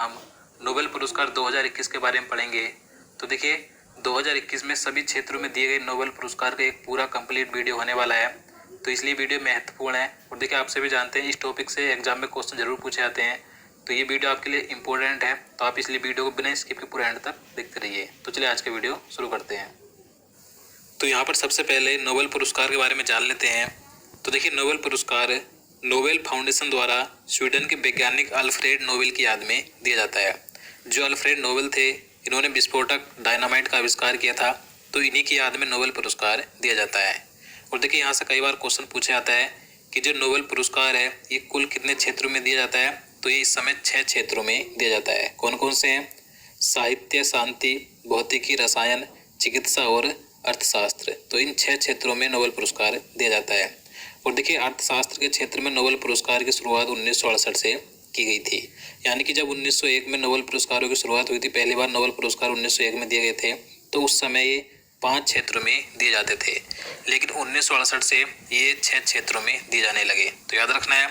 हम नोबेल पुरस्कार 2021 के बारे में पढ़ेंगे। तो देखिए 2021 में सभी क्षेत्रों में दिए गए नोबेल पुरस्कार का एक पूरा कंप्लीट वीडियो होने वाला है, तो इसलिए वीडियो महत्वपूर्ण है। और देखिए आप सभी जानते हैं इस टॉपिक से एग्जाम में क्वेश्चन जरूर पूछे जाते हैं, तो ये वीडियो आपके लिए इंपॉर्टेंट है, तो आप इसलिए वीडियो को बिना स्किप के पूरा एंड तक देखते रहिए। तो चलिए आज का वीडियो शुरू करते हैं। तो यहाँ पर सबसे पहले नोबेल पुरस्कार के बारे में जान लेते हैं। तो देखिए नोबेल पुरस्कार नोबेल फाउंडेशन द्वारा स्वीडन के वैज्ञानिक अल्फ्रेड नोबेल की याद में दिया जाता है। जो अल्फ्रेड नोबेल थे, इन्होंने विस्फोटक डायनामाइट का आविष्कार किया था, तो इन्हीं की याद में नोबेल पुरस्कार दिया जाता है। और देखिए यहाँ से कई बार क्वेश्चन पूछा जाता है कि जो नोबेल पुरस्कार है ये कुल कितने क्षेत्रों में दिया जाता है, तो ये इस समय 6 क्षेत्रों में दिया जाता है। कौन कौन से हैं? साहित्य, शांति, भौतिकी, रसायन, चिकित्सा और अर्थशास्त्र। तो इन 6 क्षेत्रों में नोबेल पुरस्कार दिया जाता है। और देखिए अर्थशास्त्र के क्षेत्र में नोबेल पुरस्कार की शुरुआत 1968 से की गई थी, यानी कि जब 1901 में नोबेल पुरस्कारों की शुरुआत हुई थी, पहली बार नोबेल पुरस्कार 1901 में दिए गए थे, तो उस समय ये 5 क्षेत्रों में दिए जाते थे, लेकिन 1968 से ये 6 क्षेत्रों में दिए जाने लगे, तो याद रखना है।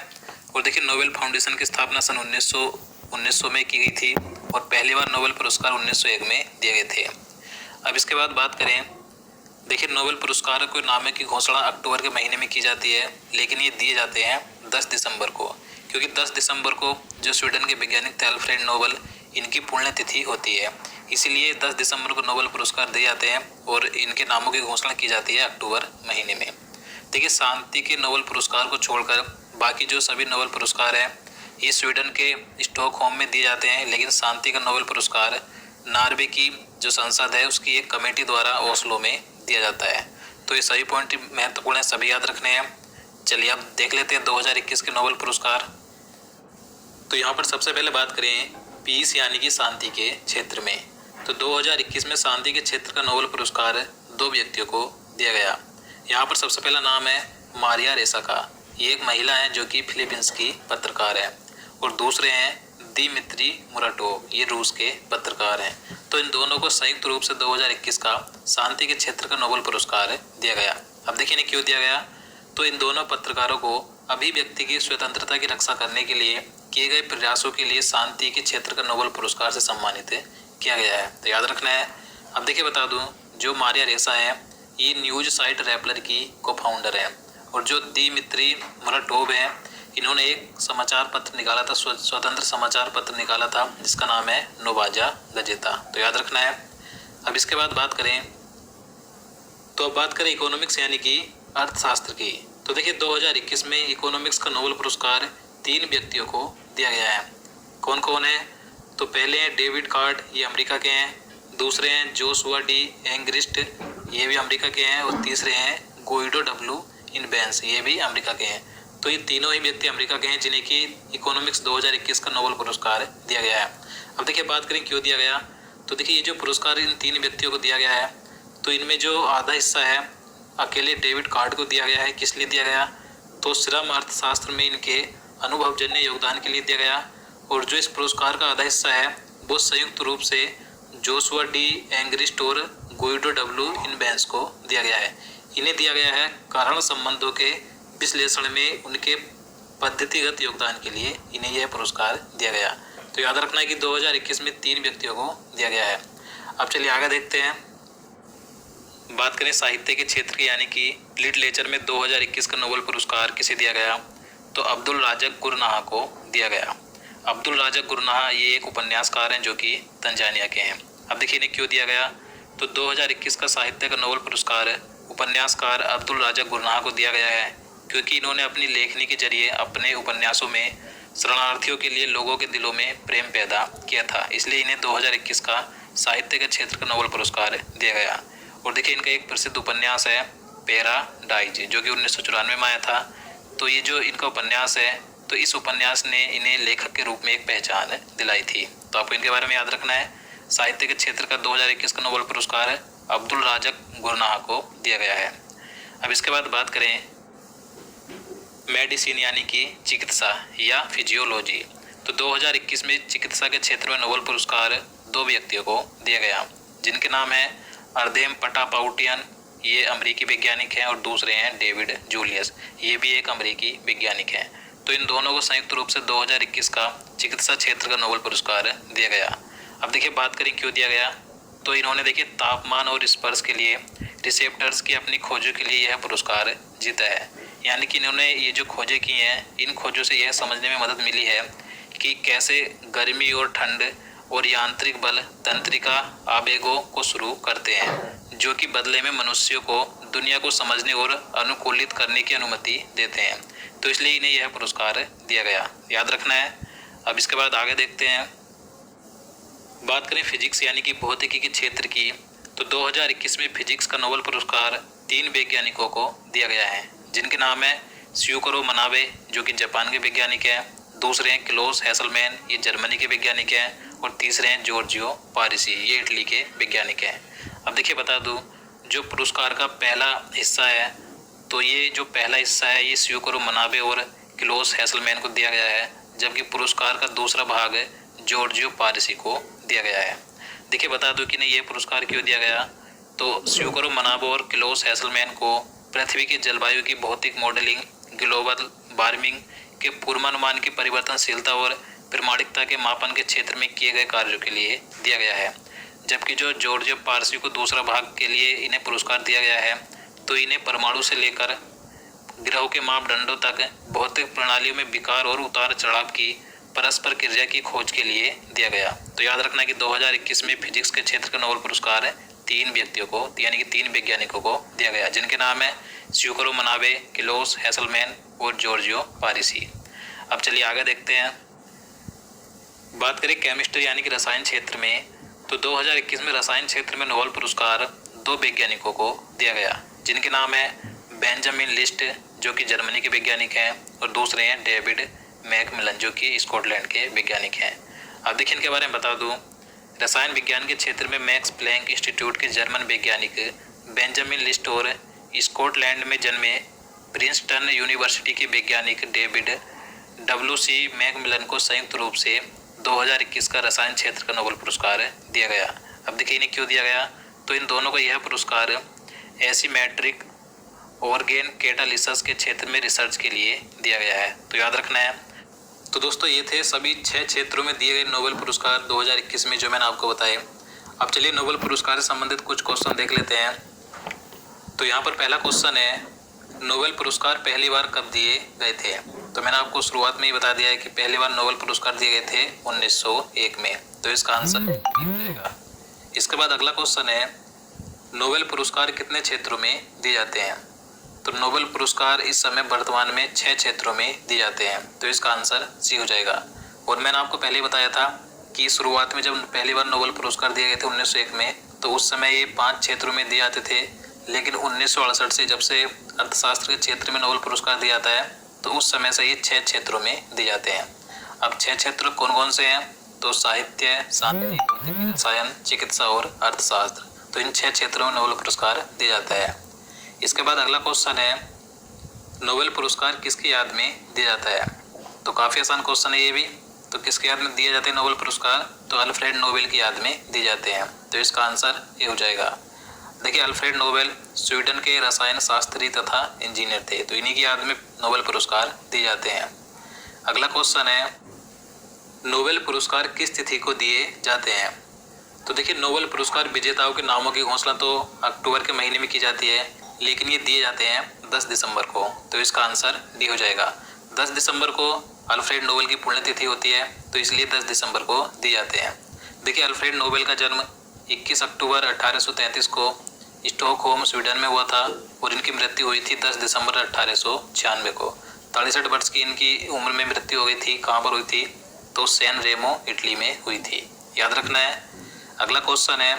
और देखिए नोबेल फाउंडेशन की स्थापना सन 1900 में की गई थी और पहली बार नोबेल पुरस्कार 1901 में दिए गए थे। अब इसके बाद बात करें, देखिए नोबेल पुरस्कार को नामों की घोषणा अक्टूबर के महीने में की जाती है, लेकिन ये दिए जाते हैं 10 दिसंबर को, क्योंकि 10 दिसंबर को जो स्वीडन के वैज्ञानिक थे अल्फ्रेड नोबेल, इनकी पुण्यतिथि होती है, इसीलिए 10 दिसंबर को नोबेल पुरस्कार दिए जाते हैं और इनके नामों की घोषणा की जाती है अक्टूबर महीने में। देखिए शांति के नोबेल पुरस्कार को छोड़कर बाकी जो सभी नोबेल पुरस्कार हैं ये स्वीडन के स्टॉकहोम में दिए जाते हैं, लेकिन शांति का नोबेल पुरस्कार नॉर्वे की जो संसद है उसकी एक कमेटी द्वारा ओस्लो में दिया जाता है। तो ये सभी पॉइंट महत्वपूर्ण है, सभी याद रखने हैं। चलिए अब देख लेते हैं 2021 के नोबेल पुरस्कार। तो यहाँ पर सबसे पहले बात करें पीस यानी कि शांति के क्षेत्र में। तो 2021 में शांति के क्षेत्र का नोबेल पुरस्कार 2 व्यक्तियों को दिया गया। यहाँ पर सबसे पहला नाम है मारिया रेसा का, ये एक महिला है जो कि फिलीपींस की पत्रकार है, और दूसरे हैं दिमित्री मुराटोव, ये रूस के पत्रकार हैं। तो इन दोनों को संयुक्त रूप से 2021 का शांति के क्षेत्र का नोबेल पुरस्कार दिया गया। अब देखिए इन्हें क्यों दिया गया, तो इन दोनों पत्रकारों को अभिव्यक्ति की स्वतंत्रता की रक्षा करने के लिए किए गए प्रयासों के लिए शांति के क्षेत्र का नोबेल पुरस्कार से सम्मानित किया गया है, तो याद रखना है। अब देखिए बता दूं, जो मारिया रेसा है ये न्यूज साइट रैपलर की को फाउंडर है, और जो दिमित्री मुराटोव है इन्होंने एक समाचार पत्र निकाला था, स्वतंत्र समाचार पत्र निकाला था जिसका नाम है नोवाजा गजेता, तो याद रखना है। अब इसके बाद बात करें, तो अब बात करें इकोनॉमिक्स यानी कि अर्थशास्त्र की। तो देखिए 2021 में इकोनॉमिक्स का नोबेल पुरस्कार 3 व्यक्तियों को दिया गया है। कौन कौन है? तो पहले हैं डेविड कार्ड, ये अमेरिका के हैं, दूसरे हैं जोशुआ डी एंग्रिस्ट, ये भी अमेरिका के हैं, और तीसरे हैं गोइडो डब्ल्यू इनबेंस, ये भी अमेरिका के हैं। तो ये तीनों ही व्यक्ति अमेरिका के हैं जिन्हें कि इकोनॉमिक्स 2021 का नोबेल पुरस्कार दिया गया है। अब देखिए बात करें क्यों दिया गया, तो देखिए ये जो पुरस्कार इन 3 व्यक्तियों को दिया गया है, तो इनमें जो आधा हिस्सा है अकेले डेविड कार्ड को दिया गया है। किस लिए दिया गया, तो श्रम अर्थशास्त्र में इनके अनुभवजन्य योगदान के लिए दिया गया, और जो इस पुरस्कार का आधा हिस्सा है वो संयुक्त रूप से जोशुआ डी एंग्रिस्ट और गोइडो डब्ल्यू इनबेंस को दिया गया है। इन्हें दिया गया है कारण संबंधों के विश्लेषण में उनके पद्धतिगत योगदान के लिए इन्हें यह पुरस्कार दिया गया। तो याद रखना है कि 2021 में 3 व्यक्तियों को दिया गया है। अब चलिए आगे देखते हैं, बात करें साहित्य के क्षेत्र की, यानी कि लिटरेचर में 2021 का नोबेल पुरस्कार किसे दिया गया, तो अब्दुल राज़क गुरनाह को दिया गया। अब्दुल राज़क गुरनाह ये एक उपन्यासकार हैं जो कि तंजानिया के हैं। अब देखिए इन्हें क्यों दिया गया, तो 2021 का साहित्य का नोबेल पुरस्कार उपन्यासकार अब्दुल राज़क गुरनाह को दिया गया है, क्योंकि इन्होंने अपनी लेखनी के जरिए अपने उपन्यासों में शरणार्थियों के लिए लोगों के दिलों में प्रेम पैदा किया था, इसलिए इन्हें 2021 का साहित्य के क्षेत्र का नोबेल पुरस्कार दिया गया। और देखिए इनका एक प्रसिद्ध उपन्यास है पैराडाइज, जो कि 1994 में आया था। तो ये जो इनका उपन्यास है, तो इस उपन्यास ने इन्हें लेखक के रूप में एक पहचान दिलाई थी, तो आपको इनके बारे में याद रखना है। साहित्य के क्षेत्र का 2021 का नोबेल पुरस्कार अब्दुल राज़क गुरनाह को दिया गया है। अब इसके बाद बात करें मेडिसिन यानी कि चिकित्सा या फिजियोलॉजी। तो 2021 में चिकित्सा के क्षेत्र में नोबेल पुरस्कार 2 व्यक्तियों को दिया गया, जिनके नाम है अर्देम पटापाउटियन, ये अमेरिकी वैज्ञानिक हैं, और दूसरे हैं डेविड जूलियस, ये भी एक अमेरिकी वैज्ञानिक हैं। तो इन दोनों को संयुक्त रूप से 2021 का चिकित्सा क्षेत्र का नोबेल पुरस्कार दिया गया। अब देखिए बात करें क्यों दिया गया, तो इन्होंने देखिए तापमान और स्पर्श के लिए रिसेप्टर्स की अपनी खोजों के लिए यह पुरस्कार जीता है। यानी कि इन्होंने ये जो खोजें की हैं, इन खोजों से यह समझने में मदद मिली है कि कैसे गर्मी और ठंड और यांत्रिक बल तंत्रिका आवेगों को शुरू करते हैं, जो कि बदले में मनुष्यों को दुनिया को समझने और अनुकूलित करने की अनुमति देते हैं। तो इसलिए इन्हें यह पुरस्कार दिया गया, याद रखना है। अब इसके बाद आगे देखते हैं। बात करें फिजिक्स यानी कि भौतिकी के क्षेत्र की, तो 2021 में फिजिक्स का नोबेल पुरस्कार 3 वैज्ञानिकों को दिया गया है, जिनके नाम है स्यूकरो मनाबे जो कि जापान के वैज्ञानिक हैं, दूसरे हैं क्लॉस हेसलमैन, ये जर्मनी के वैज्ञानिक हैं, और तीसरे हैं जॉर्जियो पारिसी, ये इटली के वैज्ञानिक हैं। अब देखिए बता दूं, जो पुरस्कार का पहला हिस्सा है, तो ये जो पहला हिस्सा है ये स्यूकरो मनाबे और क्लॉस हेसलमैन को दिया गया है, जबकि पुरस्कार का दूसरा भाग जॉर्जियो पारिसी को दिया गया है। देखिए बता दूं कि नहीं ये पुरस्कार क्यों दिया गया, तो स्यूकरो मनाबे और क्लॉस हेसलमैन को पृथ्वी की जलवायु की भौतिक मॉडलिंग, ग्लोबल वार्मिंग के पूर्वानुमान की परिवर्तनशीलता और प्रामाणिकता के मापन के क्षेत्र में किए गए कार्यों के लिए दिया गया है। जबकि जो जॉर्जियो पारसी को दूसरा भाग के लिए इन्हें पुरस्कार दिया गया है, तो इन्हें परमाणु से लेकर ग्रहों के मापदंडों तक भौतिक प्रणालियों में विकार और उतार चढ़ाव की परस्पर क्रिया की खोज के लिए दिया गया। तो याद रखना कि 2021 में फिजिक्स के क्षेत्र का नोबेल पुरस्कार 3 व्यक्तियों को यानी कि 3 वैज्ञानिकों को दिया गया, जिनके नाम है स्यूकरो मनाबे, क्लॉस हेसलमैन और जॉर्जियो पारिसी। अब चलिए आगे देखते हैं। बात करें केमिस्ट्री यानी कि रसायन क्षेत्र में, तो 2021 में रसायन क्षेत्र में नोबेल पुरस्कार 2 वैज्ञानिकों को दिया गया, जिनके नाम है बेंजामिन लिस्ट जो कि जर्मनी के वैज्ञानिक हैं, और दूसरे हैं डेविड मैकमिलन जो कि स्कॉटलैंड के वैज्ञानिक हैं। अब देखिए इनके बारे में बता दूं, रसायन विज्ञान के क्षेत्र में मैक्स प्लैंक इंस्टीट्यूट के जर्मन वैज्ञानिक बेंजामिन लिस्ट और स्कॉटलैंड में जन्मे प्रिंसटन यूनिवर्सिटी के वैज्ञानिक डेविड WC मैकमिलन को संयुक्त रूप से 2021 का रसायन क्षेत्र का नोबेल पुरस्कार दिया गया। अब देखिए इन्हें क्यों दिया गया, तो इन दोनों को यह पुरस्कार एसिमेट्रिक ऑर्गेन कैटालिसिस के क्षेत्र में रिसर्च के लिए दिया गया है। तो याद रखना है। तो दोस्तों ये थे सभी 6 क्षेत्रों में दिए गए नोबेल पुरस्कार 2021 में जो मैंने आपको बताए। अब चलिए नोबेल पुरस्कार से संबंधित कुछ क्वेश्चन देख लेते हैं। तो यहाँ पर पहला क्वेश्चन है, नोबेल पुरस्कार पहली बार कब दिए गए थे? तो मैंने आपको शुरुआत में ही बता दिया है कि पहली बार नोबेल पुरस्कार दिए गए थे 1901 में, तो इसका आंसर हो जाएगा। इसके बाद अगला क्वेश्चन है, नोबेल पुरस्कार कितने क्षेत्रों में दिए जाते हैं? तो नोबेल पुरस्कार इस समय वर्तमान में 6 क्षेत्रों में दिए जाते हैं, तो इसका आंसर सी हो जाएगा। और मैंने आपको पहले ही बताया था कि शुरुआत में जब पहली बार नोबेल पुरस्कार दिए गए थे 1901 में, तो उस समय ये 5 क्षेत्रों में दिए जाते थे, लेकिन 1968 से जब से अर्थशास्त्र के क्षेत्र में नोबेल पुरस्कार दिया जाता है, तो उस समय से ये 6 क्षेत्रों में दिए जाते हैं। अब 6 क्षेत्र कौन कौन से हैं? तो साहित्य, सांख्यिकी, रसायन, चिकित्सा और अर्थशास्त्र। तो इन 6 क्षेत्रों में नोबेल पुरस्कार दिया जाता है। इसके बाद अगला क्वेश्चन है, नोबेल पुरस्कार किसकी याद में दिया जाता है? तो काफ़ी आसान क्वेश्चन है ये भी। तो किसकी याद में दिए जाते हैं नोबेल पुरस्कार? तो अल्फ्रेड नोबेल की याद में दिए जाते हैं, तो इसका आंसर ये हो जाएगा। देखिए अल्फ्रेड नोबेल स्वीडन के रसायन शास्त्री तथा इंजीनियर थे, तो इन्हीं की याद में नोबेल पुरस्कार दिए जाते हैं। अगला क्वेश्चन है, नोबेल पुरस्कार किस तिथि को दिए जाते हैं? तो देखिए नोबेल पुरस्कार विजेताओं के नामों की घोषणा तो अक्टूबर के महीने में की जाती है, लेकिन ये दिए जाते हैं 10 दिसंबर को, तो इसका आंसर डी हो जाएगा। 10 दिसंबर को अल्फ्रेड नोबेल की पुण्यतिथि होती है, तो इसलिए 10 दिसंबर को दिए जाते हैं। देखिए अल्फ्रेड नोबेल का जन्म 21 अक्टूबर 1833 को स्टॉकहोम स्वीडन में हुआ था, और इनकी मृत्यु हुई थी 10 दिसंबर 1896 को। 63 वर्ष की इनकी उम्र में मृत्यु हो गई थी। कहाँ पर हुई थी? तो सैन रेमो इटली में हुई थी, याद रखना है। अगला क्वेश्चन है,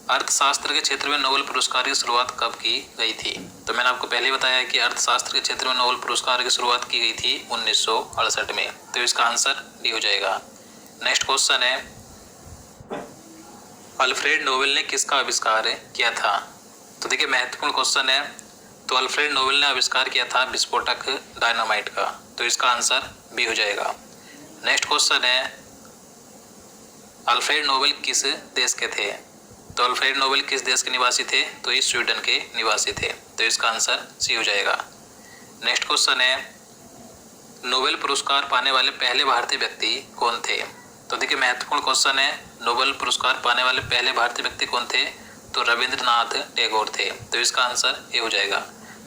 अर्थशास्त्र के क्षेत्र में नोबेल पुरस्कार की शुरुआत कब की गई थी? तो मैंने आपको पहले बताया है कि अर्थशास्त्र के क्षेत्र में नोबेल पुरस्कार की शुरुआत की गई थी 1968 में, तो इसका आंसर डी हो जाएगा। नेक्स्ट क्वेश्चन है, अल्फ्रेड नोबेल ने किसका आविष्कार किया था? तो देखिए महत्वपूर्ण क्वेश्चन है। तो अल्फ्रेड नोबेल ने आविष्कार किया था विस्फोटक डायनामाइट का, तो इसका आंसर बी हो जाएगा। नेक्स्ट क्वेश्चन है, अल्फ्रेड नोबेल किस देश के थे? तो अल्फ्रेड नोबेल किस देश के निवासी थे? तो ये स्वीडन के निवासी थे, तो इसका आंसर सी हो जाएगा। नेक्स्ट क्वेश्चन है, नोबेल पुरस्कार पाने वाले पहले भारतीय व्यक्ति कौन थे? तो देखिए महत्वपूर्ण क्वेश्चन है, नोबेल पुरस्कार पाने वाले पहले भारतीय व्यक्ति कौन थे? तो रविंद्रनाथ टैगोर थे। तो इसका आंसर ये हो जाएगा।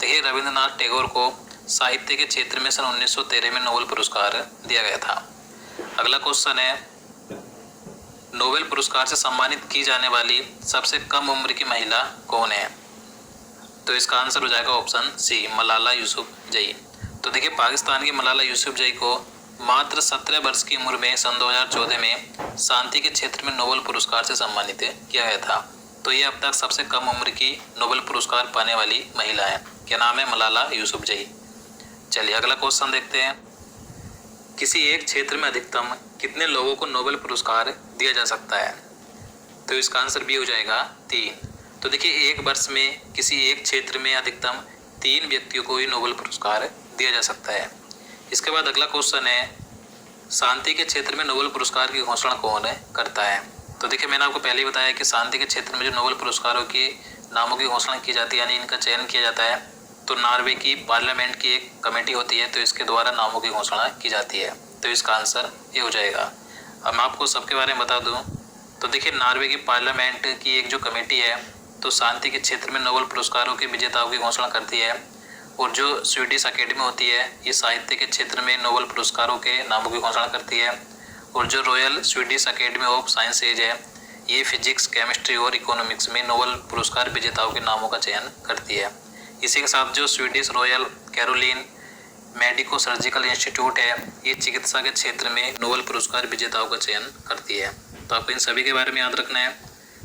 देखिए रविंद्रनाथ टैगोर को साहित्य के क्षेत्र में सन 1913 में नोबेल पुरस्कार दिया गया था। अगला क्वेश्चन है, नोबेल पुरस्कार से सम्मानित की जाने वाली सबसे कम उम्र की महिला कौन है? तो इसका आंसर हो जाएगा ऑप्शन सी, मलाला यूसुफजई। तो देखिए पाकिस्तान की मलाला यूसुफजई को मात्र 17 वर्ष की उम्र में सन 2014 में शांति के क्षेत्र में नोबेल पुरस्कार से सम्मानित किया गया था। तो ये अब तक सबसे कम उम्र की नोबेल पुरस्कार पाने वाली महिला है। क्या नाम है? मलाला यूसुफजई। चलिए अगला क्वेश्चन देखते हैं, किसी एक क्षेत्र में अधिकतम कितने लोगों को नोबेल पुरस्कार दिया जा सकता है? तो इसका आंसर भी हो जाएगा 3। तो देखिए एक वर्ष में किसी एक क्षेत्र में अधिकतम 3 व्यक्तियों को ही नोबेल पुरस्कार दिया जा सकता है। इसके बाद अगला क्वेश्चन है, शांति के क्षेत्र में नोबेल पुरस्कार की घोषणा कौन करता है? तो देखिए मैंने आपको पहले ही बताया कि शांति के क्षेत्र में जो नोबेल पुरस्कारों के नामों की घोषणा की जाती है, यानी इनका चयन किया जाता है, तो नॉर्वे की पार्लियामेंट की एक कमेटी होती है, तो इसके द्वारा नामों की घोषणा की जाती है। तो इसका आंसर ये हो जाएगा। अब मैं आपको सबके बारे में बता दूं, तो देखिए नॉर्वे की पार्लियामेंट की एक जो कमेटी है, तो शांति के क्षेत्र में नोबेल पुरस्कारों के विजेताओं की घोषणा करती है। और जो स्वीडिश अकेडमी होती है, ये साहित्य के क्षेत्र में नोबेल पुरस्कारों के नामों की घोषणा करती है। और जो royal Swedish academy of sciences है, ये फिजिक्स, केमिस्ट्री और इकोनॉमिक्स में नोबेल पुरस्कार विजेताओं के नामों का चयन करती है। इसी के साथ जो Swedish royal Caroline medico surgical institute है, ये चिकित्सा के क्षेत्र में नोबेल पुरस्कार विजेताओं का चयन करती है। तो आपको इन सभी के बारे में याद रखना है।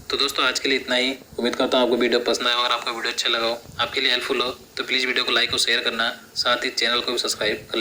तो दोस्तों आज के लिए इतना ही। उम्मीद करता हूँ आपको वीडियो पसंद आया। अगर आपको वीडियो अच्छा लगा हो, आपके लिए हेल्पफुल हो, तो प्लीज़ वीडियो को लाइक और शेयर करना, साथ ही चैनल को भी सब्सक्राइब कर